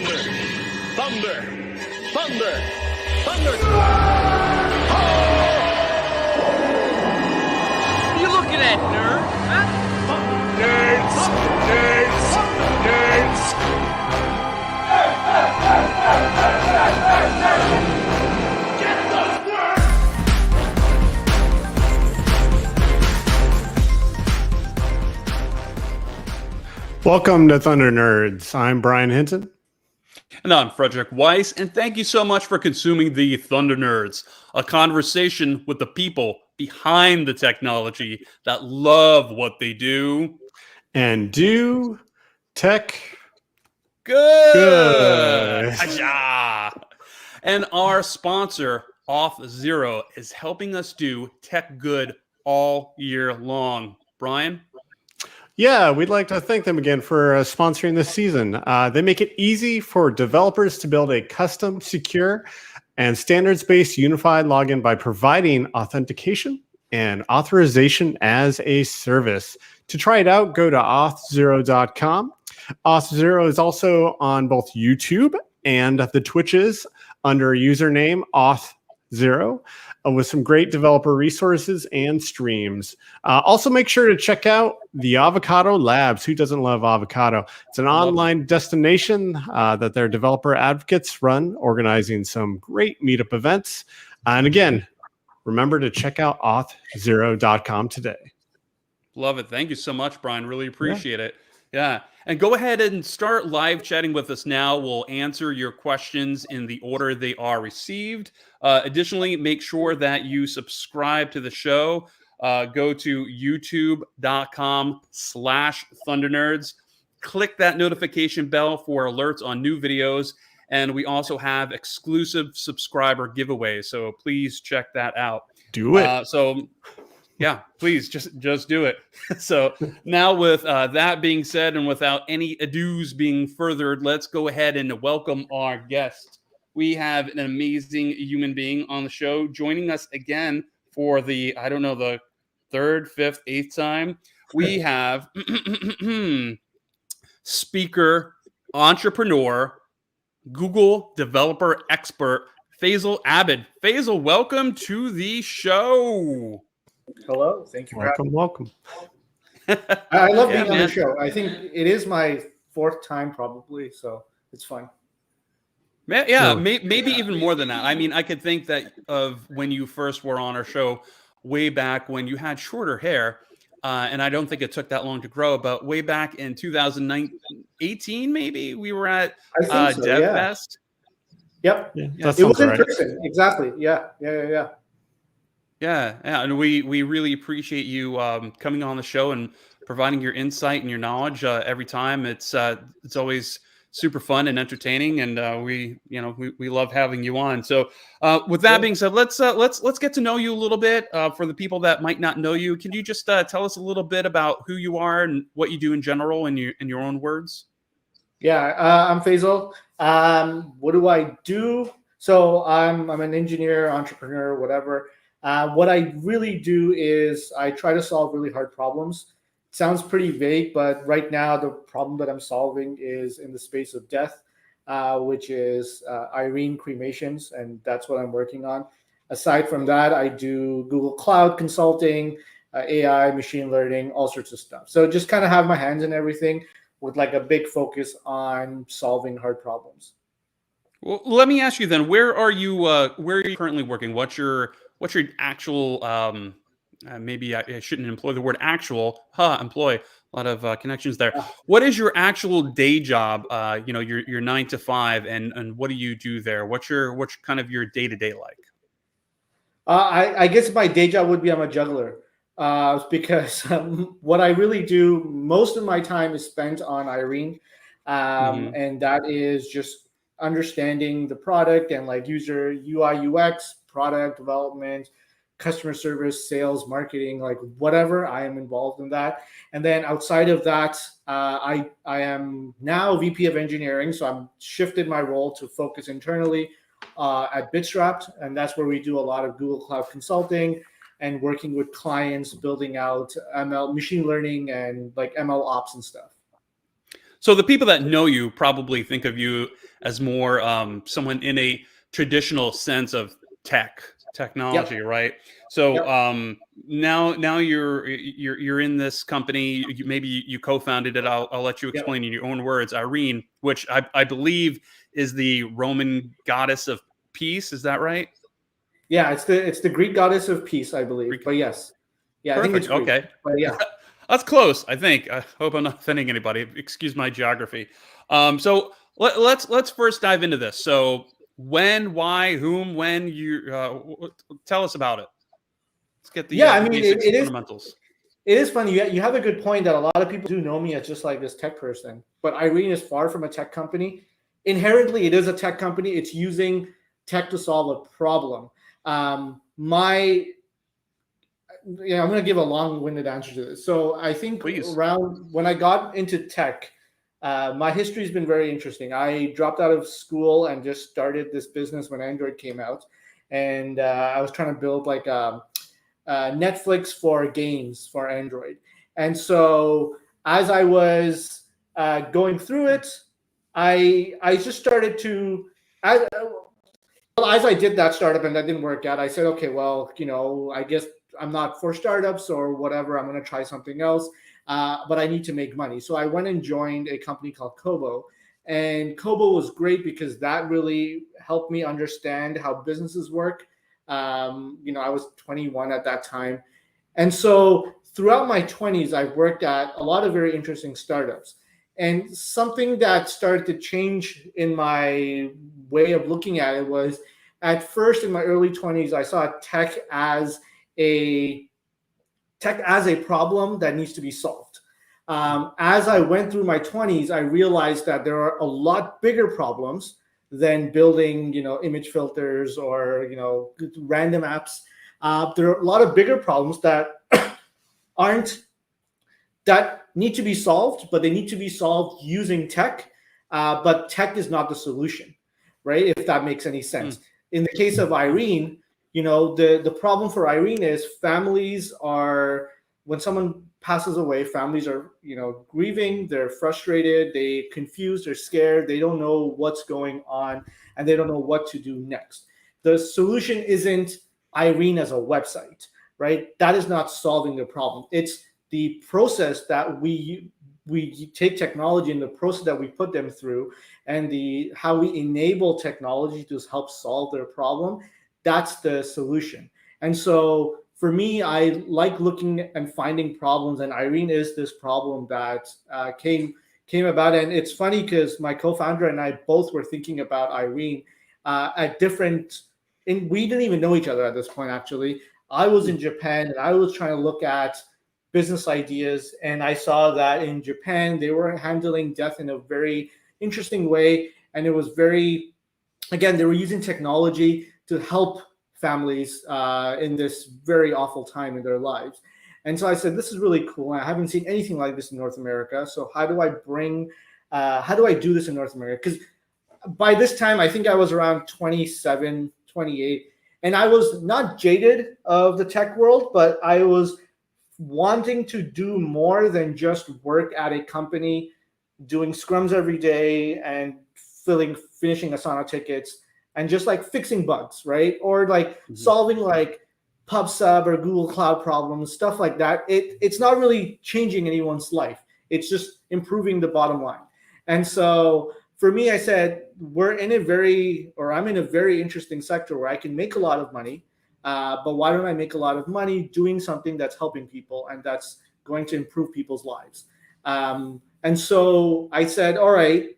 Thunder! Thunder! Thunder! What are you looking at, nerd? Huh? Nerds! Nerds! Nerds! Get those nerds! Welcome to Thunder Nerds. I'm Brian Hinton. And I'm Frederick Weiss, and thank you so much for consuming the Thunder Nerds, a conversation with the people behind the technology that love what they do. And do tech Good. And our sponsor, Auth0, is helping us do tech good all year long. Brian? Yeah, we'd like to thank them again for sponsoring this season. They make it easy for developers to build a custom, secure, and standards-based unified login by providing authentication and authorization as a service. To try it out, go to auth0.com. Auth0 is also on both YouTube and the Twitches under username Auth0. With some great developer resources and streams. Also, make sure to check out the Avocado Labs. Who doesn't love avocado? It's an online destination that their developer advocates run, organizing some great meetup events. And again, remember to check out auth0.com today. Love it. Thank you so much, Brian. Really appreciate it. Yeah. And go ahead and start live chatting with us now. We'll answer your questions in the order they are received. Additionally, make sure that you subscribe to the show. Go to youtube.com/thundernerds. Click that notification bell for alerts on new videos. And we also have exclusive subscriber giveaways. So please check that out. Do it. Yeah, please just do it. So now with that being said, and without any ados being furthered, let's go ahead and welcome our guest. We have an amazing human being on the show joining us again for the, I don't know, the third, fifth, eighth time. We have speaker, entrepreneur, Google developer expert, Faisal Abid. Faisal, welcome to the show. Hello, thank you for having me. Welcome. I love being on the show. I think it is my fourth time probably, so it's fun. Yeah, maybe even more than that. I mean, I could think that of when you first were on our show way back when you had shorter hair, and I don't think it took that long to grow, but way back in 2018, maybe, we were at DevFest. Yep. Yeah, it was in person. Exactly. Yeah, and we really appreciate you coming on the show and providing your insight and your knowledge every time. It's always super fun and entertaining, and we love having you on. So with that being said, let's get to know you a little bit. For the people that might not know you, can you just tell us a little bit about who you are and what you do in general in your own words? Yeah, I'm Faisal. What do I do? So I'm an engineer, entrepreneur, whatever. What I really do is I try to solve really hard problems. It sounds pretty vague, but right now the problem that I'm solving is in the space of death, which is Eirene Cremations, and that's what I'm working on. Aside from that, I do Google Cloud consulting, AI, machine learning, all sorts of stuff. So just kind of have my hands in everything with like a big focus on solving hard problems. Well, let me ask you then, where are you currently working? What's your actual, maybe I shouldn't employ the word actual, employ a lot of connections there. What is your actual day job, your 9 to 5, and what do you do there? What's kind of your day-to-day like? I guess my day job would be I'm a juggler because what I really do, most of my time is spent on Eirene, and that is just understanding the product and like user UI, UX, product development, customer service, sales, marketing, like whatever, I am involved in that. And then outside of that, I am now VP of engineering. So I'm shifted my role to focus internally at Bitstrapped. And that's where we do a lot of Google Cloud consulting and working with clients, building out ML, machine learning, and like ML ops and stuff. So the people that know you probably think of you as more someone in a traditional sense of technology, Yep. right? So Yep. now you're in this company. Maybe you co-founded it. I'll let you Yep. explain in your own words. Eirene, which I believe is the Roman goddess of peace. Is that right? Yeah, it's the Greek goddess of peace, I believe. Greek. But yes. Yeah, I think it's Perfect. Greek. Okay. But yeah. That's close, I think. I hope I'm not offending anybody. Excuse my geography. So let's first dive into this. So when, why, whom, when you tell us about it. Let's get Yeah, I the mean basics it and is fundamentals. it is funny. You have a good point that a lot of people do know me as just like this tech person. But Eirene is far from a tech company. Inherently, it is a tech company. It's using tech to solve a problem. My Yeah, I'm going to give a long-winded answer to this. So I think Please. around when I got into tech, my history has been very interesting. I dropped out of school and just started this business when Android came out, and I was trying to build like Netflix for games for Android. And so as I was going through it, I just started to. As I did that startup and that didn't work out, I said, okay, well, I guess I'm not for startups or whatever. I'm going to try something else, but I need to make money. So I went and joined a company called Kobo. And Kobo was great because that really helped me understand how businesses work. I was 21 at that time. And so throughout my 20s, I worked at a lot of very interesting startups. And something that started to change in my way of looking at it was at first in my early 20s, I saw a tech as a problem that needs to be solved. As I went through my 20s, I realized that there are a lot bigger problems than building, image filters or, random apps. There are a lot of bigger problems that aren't that need to be solved, but they need to be solved using tech. But tech is not the solution, right? If that makes any sense. In the case of Eirene, the problem for Eirene is families are, when someone passes away, families are, grieving, they're frustrated, they confused, they're scared, they don't know what's going on, and they don't know what to do next. The solution isn't Eirene as a website, right? That is not solving the problem. It's the process that we take technology and the process that we put them through and how we enable technology to help solve their problem. That's the solution. And so for me, I like looking and finding problems, and Eirene is this problem that came about. And it's funny because my co-founder and I both were thinking about Eirene at different, we didn't even know each other at this point, actually. I was in Japan and I was trying to look at business ideas, and I saw that in Japan they were handling death in a very interesting way, and it was very, again, they were using technology to help families in this very awful time in their lives. And so I said, this is really cool. I haven't seen anything like this in North America. So how do I do this in North America? Because by this time, I think I was around 27, 28, and I was not jaded of the tech world, but I was wanting to do more than just work at a company doing scrums every day and finishing Asana tickets and just like fixing bugs, right? Or like solving like PubSub or Google Cloud problems, stuff like that. It's not really changing anyone's life. It's just improving the bottom line. And so for me, I said, I'm in a very interesting sector where I can make a lot of money. But why don't I make a lot of money doing something that's helping people and that's going to improve people's lives? And so I said, all right,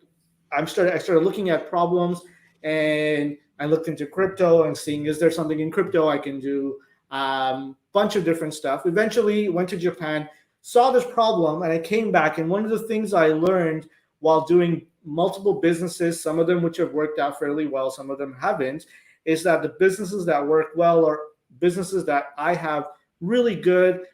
I started looking at problems, and I looked into crypto and seeing, is there something in crypto I can do? Bunch of different stuff. Eventually went to Japan, saw this problem, and I came back. And one of the things I learned while doing multiple businesses, some of them which have worked out fairly well, some of them haven't, is that the businesses that work well are businesses that I have really good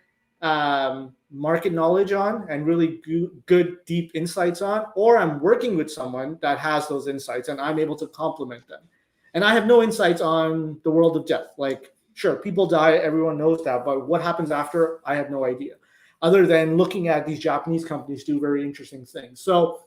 market knowledge on and really good deep insights on, or I'm working with someone that has those insights and I'm able to complement them. And I have no insights on the world of death. Like, sure, people die, everyone knows that, but what happens after, I have no idea, other than looking at these Japanese companies do very interesting things. So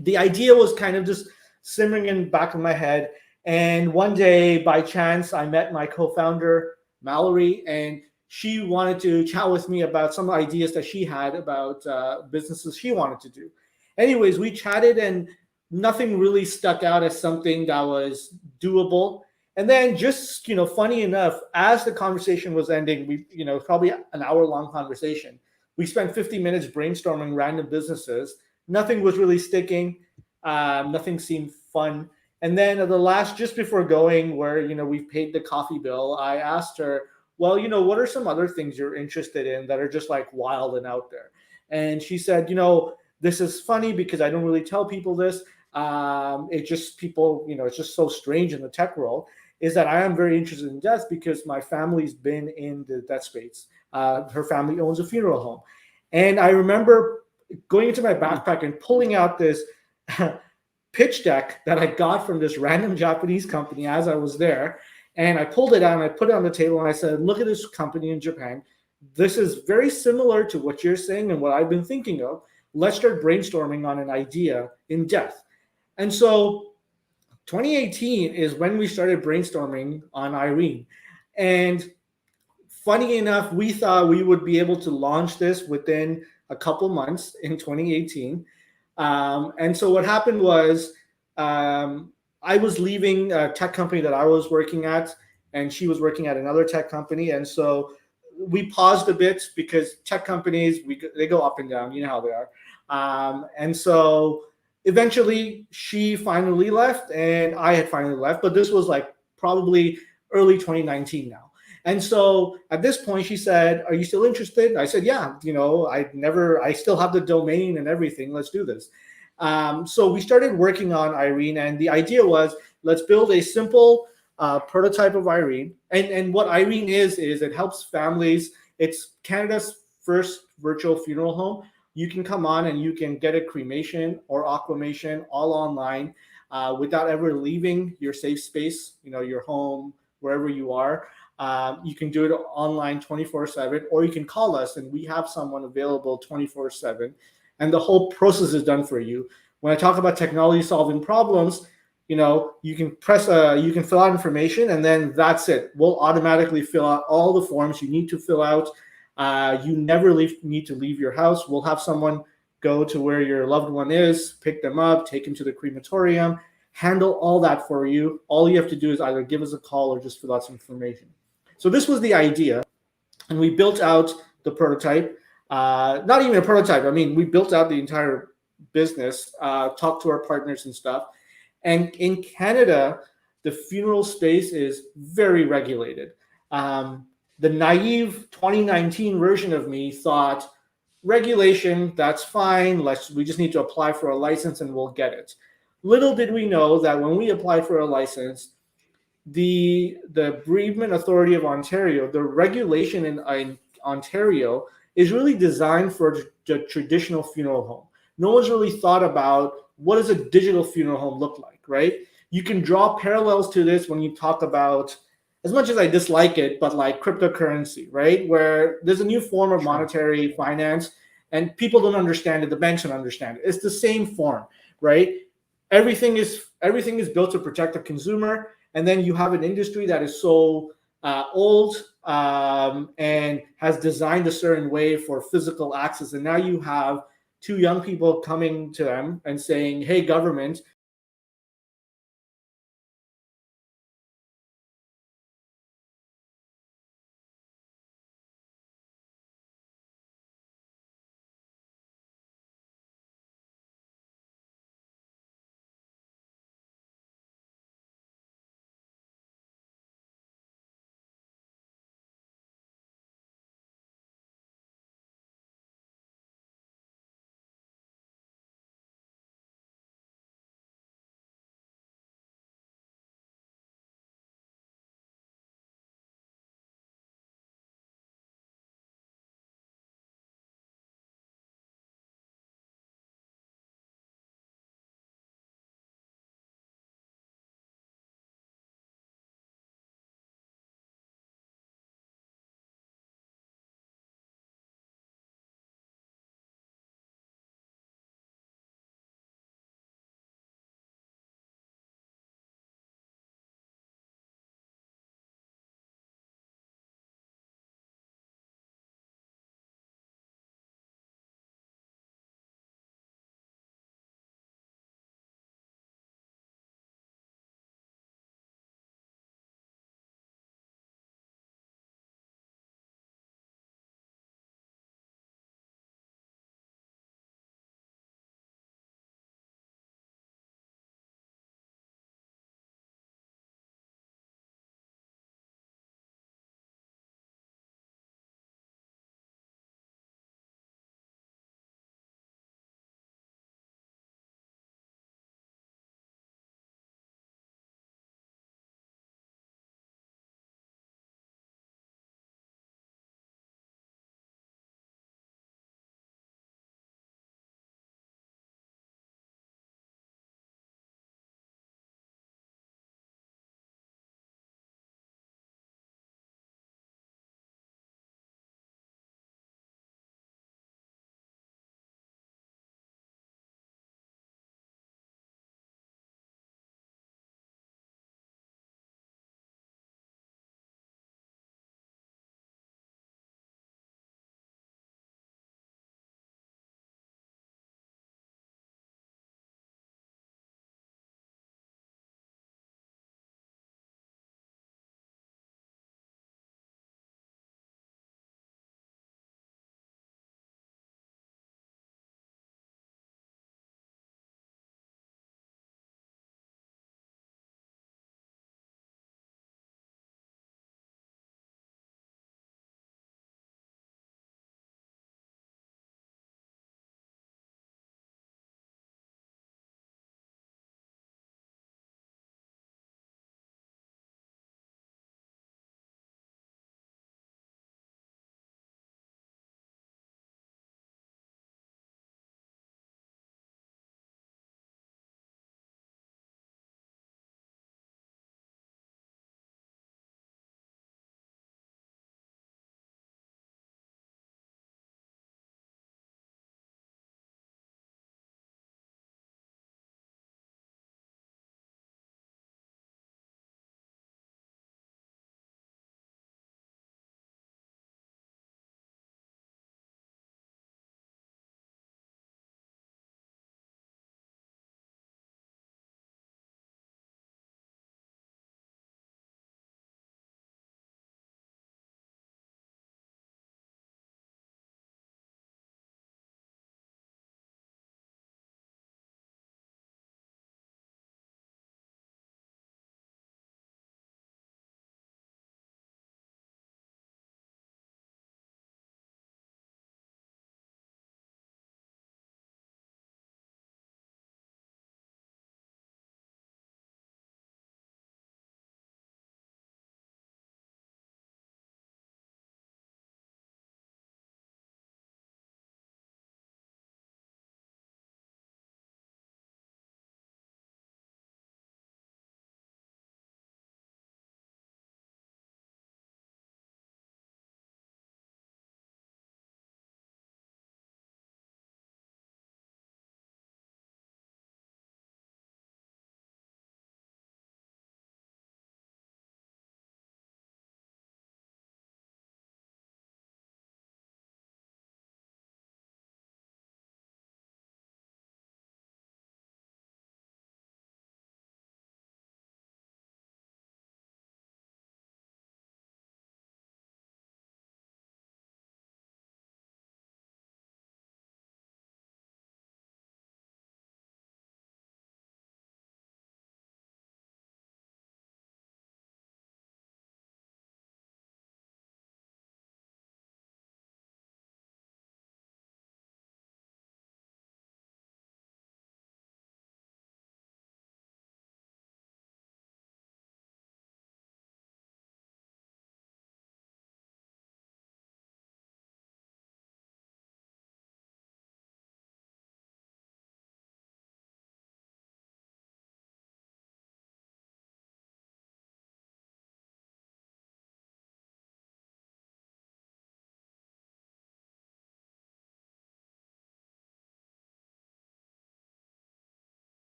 the idea was kind of just simmering in the back of my head. And one day, by chance, I met my co-founder, Mallory, and she wanted to chat with me about some ideas that she had about businesses she wanted to do. Anyways, we chatted and nothing really stuck out as something that was doable. And then just, funny enough, as the conversation was ending, we, probably an hour-long conversation, we spent 50 minutes brainstorming random businesses. Nothing was really sticking. Nothing seemed fun. And then at the last, just before going, where, we paid the coffee bill, I asked her, well, what are some other things you're interested in that are just like wild and out there? And she said, this is funny because I don't really tell people this. It just people, it's just so strange in the tech world, is that I am very interested in death because my family's been in the death space. Her family owns a funeral home. And I remember going into my backpack and pulling out this pitch deck that I got from this random Japanese company as I was there. And I pulled it out and I put it on the table and I said, look at this company in Japan. This is very similar to what you're saying and what I've been thinking of. Let's start brainstorming on an idea in death. And so 2018 is when we started brainstorming on Eirene. And funny enough, we thought we would be able to launch this within a couple months in 2018. And so what happened was I was leaving a tech company that I was working at, and she was working at another tech company. And so we paused a bit because tech companies, they go up and down, you know how they are. And so eventually she finally left and I had finally left, but this was like probably early 2019 now. And so at this point she said, are you still interested? I said, yeah, I still have the domain and everything. Let's do this. So we started working on Eirene, and the idea was, let's build a simple prototype of Eirene. And what Eirene is it helps families. It's Canada's first virtual funeral home. You can come on and you can get a cremation or aquamation all online without ever leaving your safe space, your home, wherever you are. You can do it online 24/7, or you can call us and we have someone available 24/7. And the whole process is done for you. When I talk about technology solving problems, you can you can fill out information and then that's it. We'll automatically fill out all the forms you need to fill out. You never need to leave your house. We'll have someone go to where your loved one is, pick them up, take them to the crematorium, handle all that for you. All you have to do is either give us a call or just fill out some information. So this was the idea, and we built out the prototype. Not even a prototype. I mean, we built out the entire business, talked to our partners and stuff. And in Canada, the funeral space is very regulated. The naive 2019 version of me thought, regulation, that's fine. We just need to apply for a license and we'll get it. Little did we know that when we applied for a license, the Bereavement Authority of Ontario, the regulation in Ontario is really designed for the traditional funeral home. No one's really thought about what does a digital funeral home look like, right? You can draw parallels to this when you talk about, as much as I dislike it, but like cryptocurrency, right? Where there's a new form of monetary finance and people don't understand it. The banks don't understand it. It's the same form, right? Everything is built to protect the consumer. And then you have an industry that is so old and has designed a certain way for physical access. And now you have two young people coming to them and saying, hey, government,